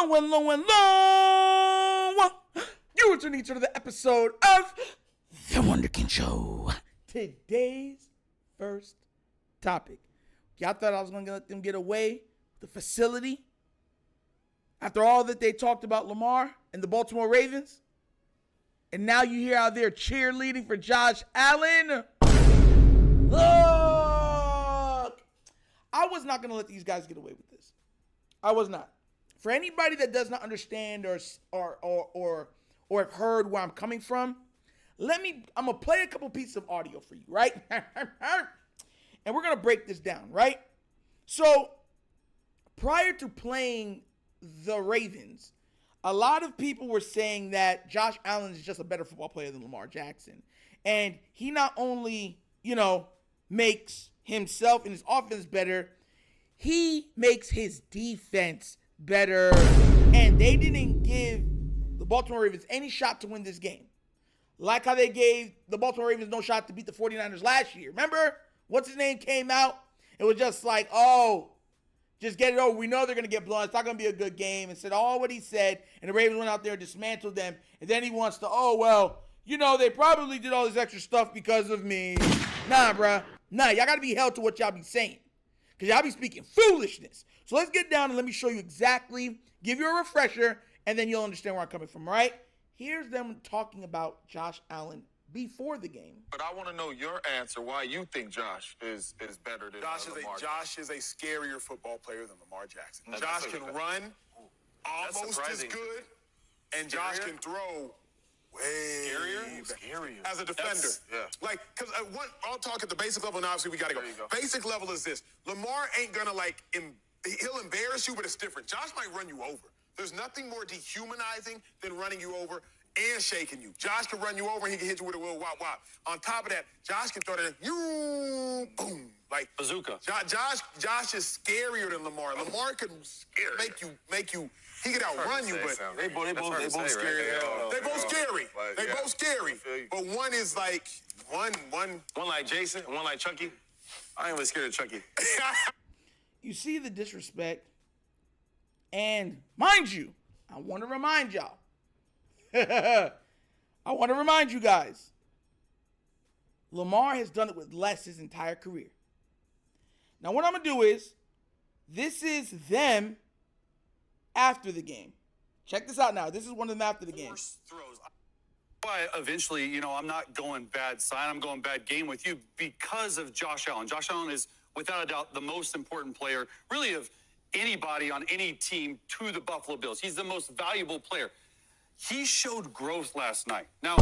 Hello. You are tuning to the episode of The Wunderkind Show. Today's first topic. Y'all thought I was going to let them get away with the facility after all that they talked about Lamar and the Baltimore Ravens? And now you hear out there cheerleading for Josh Allen? Look! I was not going to let these guys get away with this. I was not. For anybody that does not understand or have heard where I'm coming from, I'm going to play a couple pieces of audio for you, right? And we're going to break this down, right? So, prior to playing the Ravens, a lot of people were saying that Josh Allen is just a better football player than Lamar Jackson. And he not only, makes himself and his offense better, he makes his defense better. And they didn't give the Baltimore Ravens any shot to win this game. Like how they gave the Baltimore Ravens no shot to beat the 49ers last year. Remember? What's his name came out? It was just like, just get it over. We know they're going to get blown. It's not going to be a good game. And said all what he said. And the Ravens went out there and dismantled them. And then he wants to, they probably did all this extra stuff because of me. Nah, bruh. Nah, y'all got to be held to what y'all be saying. Because y'all be speaking foolishness. So let's get down and let me show you exactly, give you a refresher, and then you'll understand where I'm coming from, all right? Here's them talking about Josh Allen before the game. But I want to know your answer why you think Josh is better than Lamar. Josh is a scarier football player than Lamar Jackson. Josh can run almost as good, and Josh can throw way Scarier? as a defender. Because I'll talk at the basic level, and obviously we got to go. Basic level is this. Lamar ain't going to, he'll embarrass you, but it's different. Josh might run you over. There's nothing more dehumanizing than running you over and shaking you. Josh can run you over, and he can hit you with a little wop. On top of that, Josh can throw that, boom. Like bazooka. Josh is scarier than Lamar. Lamar can make you. He could outrun you, but they both scary. They both scary. They both scary. But one is like one like Jason, and one like Chucky. I ain't really scared of Chucky. You see the disrespect, and mind you, I want to remind y'all. I want to remind you guys. Lamar has done it with less his entire career. Now, what I'm going to do is, this is them after the game. Check this out now. This is one of them after the game. Throws. Why eventually, I'm not going bad sign. I'm going bad game with you because of Josh Allen. Josh Allen is, without a doubt, the most important player, really, of anybody on any team to the Buffalo Bills. He's the most valuable player. He showed growth last night. Now,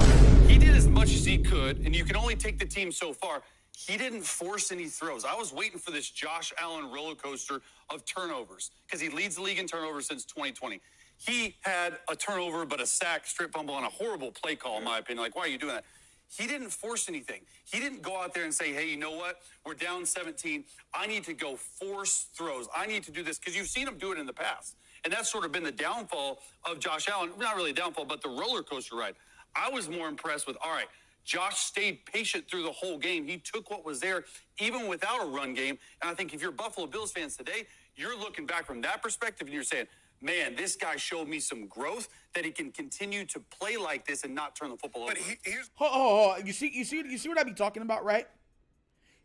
he did as much as he could, and you can only take the team so far. He didn't force any throws. I was waiting for this Josh Allen roller coaster of turnovers because he leads the league in turnovers since 2020. He had a turnover, but a sack, strip fumble, and a horrible play call, in my opinion. Like, why are you doing that? He didn't force anything. He didn't go out there and say, hey, you know what? We're down 17. I need to go force throws. I need to do this because you've seen him do it in the past. And that's sort of been the downfall of Josh Allen. Not really a downfall, but the roller coaster ride. I was more impressed with, all right, Josh stayed patient through the whole game. He took what was there, even without a run game. And I think if you're Buffalo Bills fans today, you're looking back from that perspective and you're saying, man, this guy showed me some growth that he can continue to play like this and not turn the football over. But you see what I be talking about, right?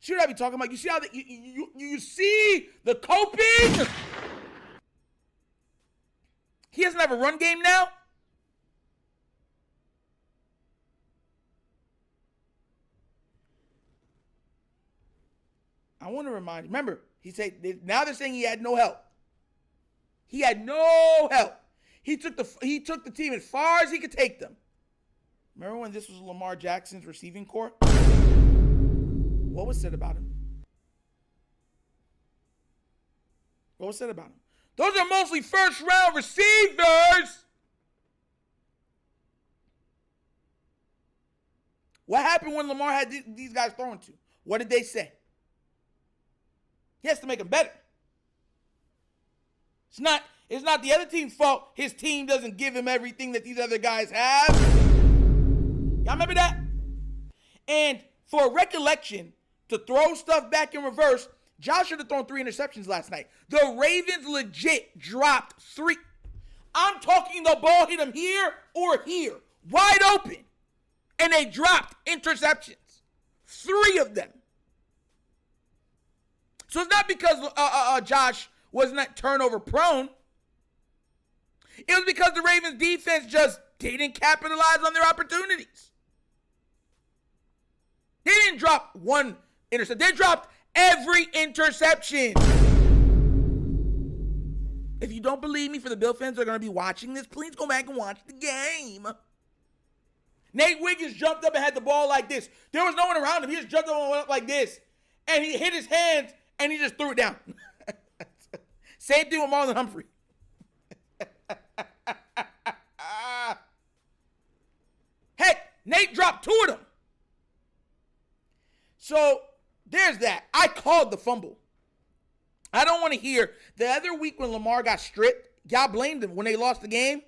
See what I be talking about? You see how you see the coping? He doesn't have a run game now? I want to remind you. Remember, now they're saying he had no help. He had no help. He took the team as far as he could take them. Remember when this was Lamar Jackson's receiving corps? What was said about him? What was said about him? Those are mostly first-round receivers. What happened when Lamar had these guys thrown to? What did they say? He has to make them better. It's not the other team's fault his team doesn't give him everything that these other guys have. Y'all remember that? And for a recollection, to throw stuff back in reverse, Josh should have thrown 3 interceptions last night. The Ravens legit dropped 3. I'm talking the ball hit him here or here. Wide open. And they dropped interceptions. 3 of them. So it's not because Josh was not turnover prone. It was because the Ravens defense just didn't capitalize on their opportunities. They didn't drop one interception. They dropped every interception. If you don't believe me, for the Bill fans that are going to be watching this, please go back and watch the game. Nate Wiggins jumped up and had the ball like this. There was no one around him. He just jumped up and went up like this. And he hit his hands and he just threw it down. Same thing with Marlon Humphrey. Heck, Nate dropped 2 of them. So there's that. I called the fumble. I don't want to hear the other week when Lamar got stripped, y'all blamed him when they lost the game.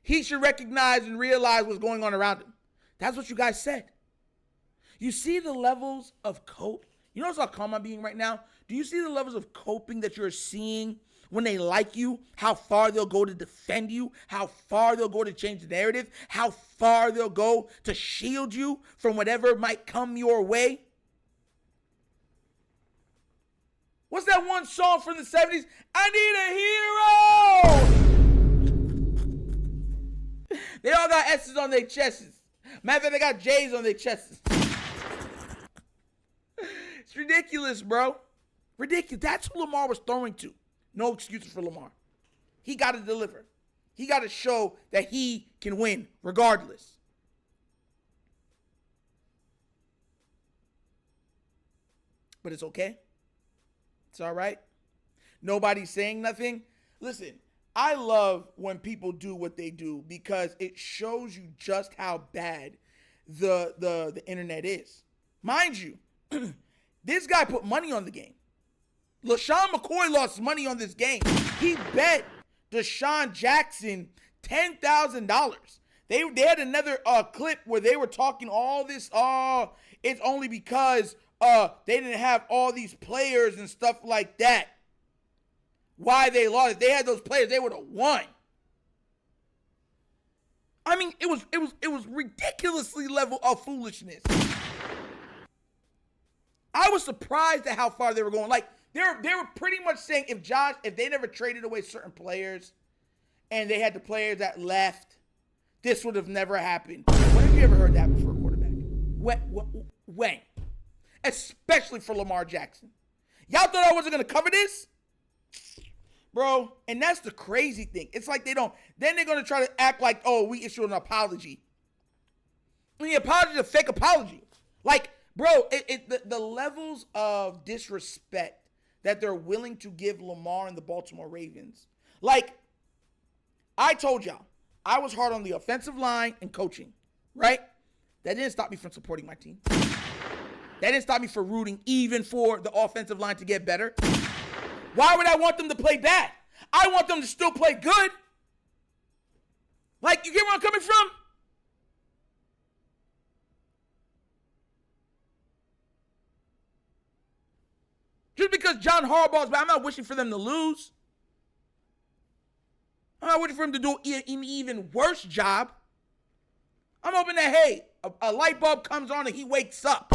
He should recognize and realize what's going on around him. That's what you guys said. You see the levels of cope. You notice how calm I'm being right now? Do you see the levels of coping that you're seeing when they like you? How far they'll go to defend you? How far they'll go to change the narrative? How far they'll go to shield you from whatever might come your way? What's that one song from the 70s? I need a hero! They all got S's on their chests. Matter of fact, they got J's on their chests. It's ridiculous, bro. Ridiculous. That's who Lamar was throwing to. No excuses for Lamar. He got to deliver. He got to show that he can win regardless. But it's okay. It's all right. Nobody's saying nothing. Listen, I love when people do what they do because it shows you just how bad the internet is. Mind you, this guy put money on the game. LaShawn McCoy lost money on this game. He bet Deshaun Jackson $10,000. They had another clip where they were talking all this, it's only because they didn't have all these players and stuff like that. Why they lost. If they had those players, they would have won. I mean, it was ridiculously level of foolishness. I was surprised at how far they were going. Like, they were pretty much saying if they never traded away certain players and they had the players that left, this would have never happened. When have you ever heard that before a quarterback? When? Especially for Lamar Jackson. Y'all thought I wasn't going to cover this? Bro, and that's the crazy thing. It's like then they're going to try to act like, oh, we issued an apology. And the apology is a fake apology. Like, bro, the levels of disrespect that they're willing to give Lamar and the Baltimore Ravens. Like, I told y'all, I was hard on the offensive line and coaching, right? That didn't stop me from supporting my team. That didn't stop me from rooting even for the offensive line to get better. Why would I want them to play bad? I want them to still play good. Like, you get where I'm coming from? Just because John Harbaugh's bad, I'm not wishing for them to lose. I'm not wishing for him to do an even worse job. I'm hoping that, hey, a light bulb comes on and he wakes up.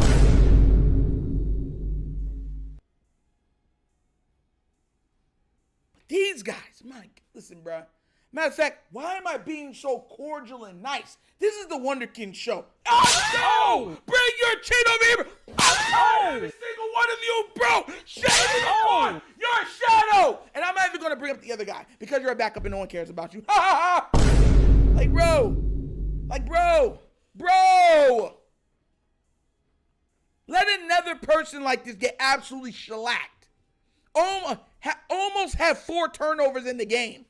These guys, listen, bro. Matter of fact, why am I being so cordial and nice? This is the Wunderkind Show. Oh, bring your chin over here. Every single one of you, bro. Shadow. You're a shadow. And I'm not even going to bring up the other guy because you're a backup and no one cares about you. Like, bro. Let another person like this get absolutely shellacked. Almost have 4 turnovers in the game.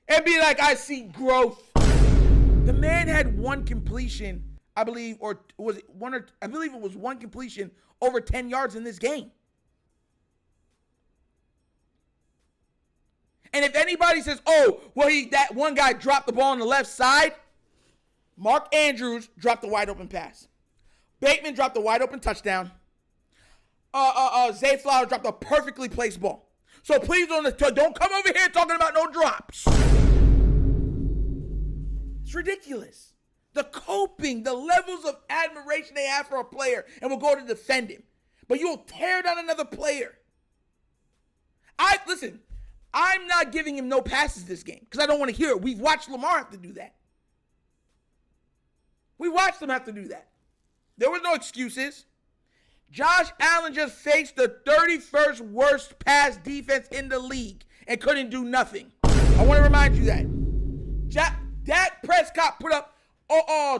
And be like, I see growth. The man had 1 completion, I believe, or was it one? Or I believe it was 1 completion over 10 yards in this game. And if anybody says, oh, well, that one guy dropped the ball on the left side, Mark Andrews dropped the wide open pass. Bateman dropped the wide open touchdown. Zay Flowers dropped a perfectly placed ball. So please don't come over here talking about no drops. ridiculous. The coping, the levels of admiration they have for a player and will go to defend him. But you'll tear down another player. Listen, I'm not giving him no passes this game because I don't want to hear it. We've watched Lamar have to do that. We watched him have to do that. There was no excuses. Josh Allen just faced the 31st worst pass defense in the league and couldn't do nothing. I want to remind you that. Dak Prescott put up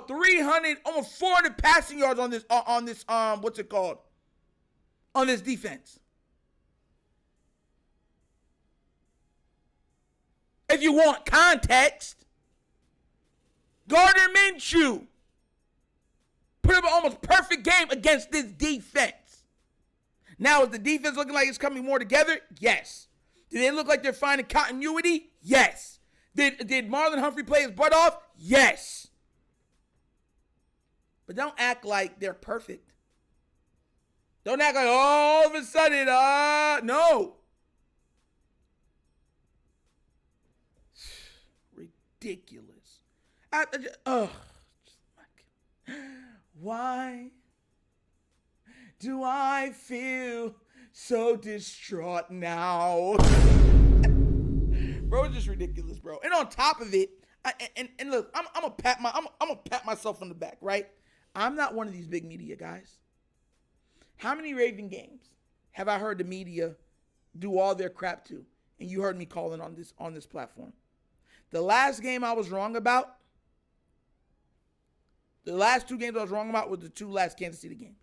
300, almost 400 passing yards on this what's it called? On this defense. If you want context, Gardner Minshew put up an almost perfect game against this defense. Now, is the defense looking like it's coming more together? Yes. Do they look like they're finding continuity? Yes. Did Marlon Humphrey play his butt off? Yes. But don't act like they're perfect. Don't act like all of a sudden, no. Ridiculous. Why do I feel so distraught now? Bro, it's just ridiculous, bro. And on top of it, and look, I'm gonna pat myself on the back, right? I'm not one of these big media guys. How many Raven games have I heard the media do all their crap to? And you heard me calling on this platform. The last game I was wrong about, the last two games I was wrong about were the two last Kansas City games.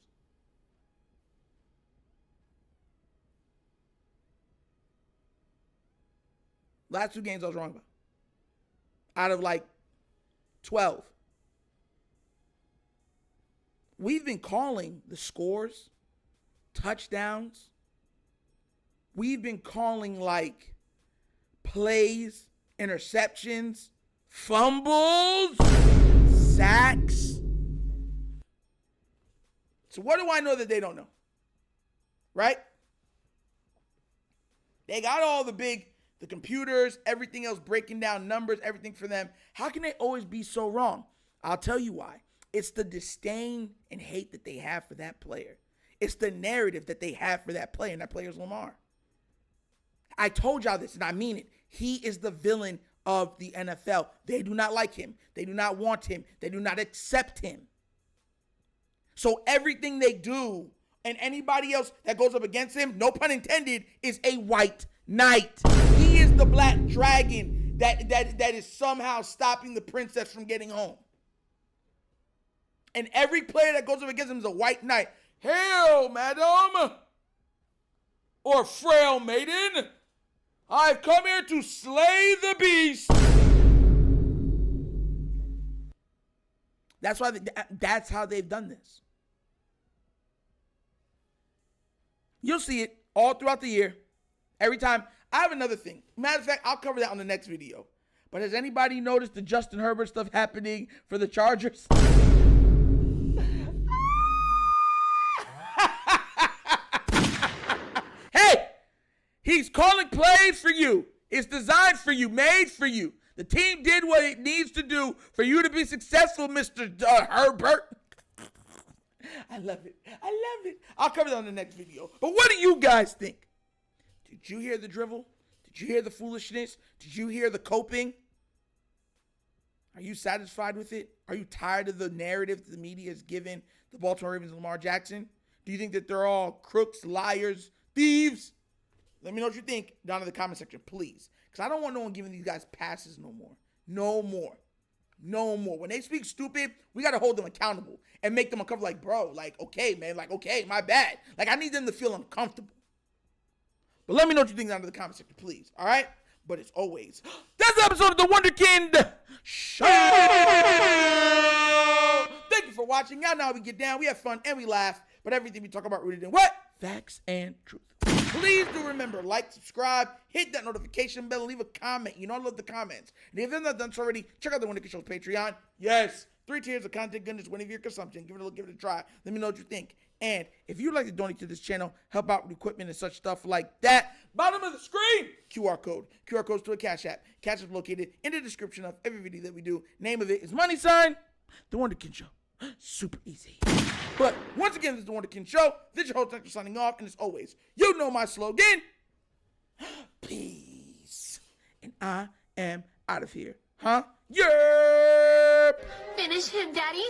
Last two games I was wrong about. Out of like 12. We've been calling the scores, touchdowns. We've been calling like plays, interceptions, fumbles, sacks. So what do I know that they don't know? Right? They got all the computers, everything else breaking down numbers, everything for them. How can they always be so wrong? I'll tell you why. It's the disdain and hate that they have for that player. It's the narrative that they have for that player, and that player is Lamar. I told y'all this, and I mean it. He is the villain of the NFL. They do not like him. They do not want him. They do not accept him. So everything they do, and anybody else that goes up against him, no pun intended, is a white knight. He is the black dragon that is somehow stopping the princess from getting home. And every player that goes up against him is a white knight. Hail, madam, or frail maiden, I've come here to slay the beast. That's why. That's how they've done this. You'll see it all throughout the year. Every time. I have another thing. Matter of fact, I'll cover that on the next video. But has anybody noticed the Justin Herbert stuff happening for the Chargers? Hey, he's calling plays for you. It's designed for you, made for you. The team did what it needs to do for you to be successful, Mr. Herbert. I love it. I love it. I'll cover that on the next video. But what do you guys think? Did you hear the drivel? Did you hear the foolishness? Did you hear the coping? Are you satisfied with it? Are you tired of the narrative that the media has given the Baltimore Ravens and Lamar Jackson? Do you think that they're all crooks, liars, thieves? Let me know what you think down in the comment section, please. Because I don't want no one giving these guys passes no more. No more. No more. When they speak stupid, we got to hold them accountable and make them uncomfortable. Like, bro, like, okay, man. Like, okay, my bad. Like, I need them to feel uncomfortable. But let me know what you think down in the comment section, please. All right? But as always, that's the episode of The Wunderkind Show. Thank you for watching. Y'all know how we get down. We have fun and we laugh. But everything we talk about rooted in what? Facts and truth. Please do remember, like, subscribe, hit that notification bell, and leave a comment. You know I love the comments. And if you've not done so already, check out The Wunderkind Show's Patreon. Yes, 3 tiers of content goodness whenever your consumption. Give it a try. Let me know what you think. And if you'd like to donate to this channel, help out with equipment and such stuff like that, bottom of the screen, QR code. QR code's to a Cash App. Cash App located in the description of every video that we do. Name of it is The Wunderkind Show. Super easy. But once again, this is The Wunderkind Show. This is your host, Hector, signing off. And as always, you know my slogan. Peace. And I am out of here. Huh? Yep. Finish him, Daddy.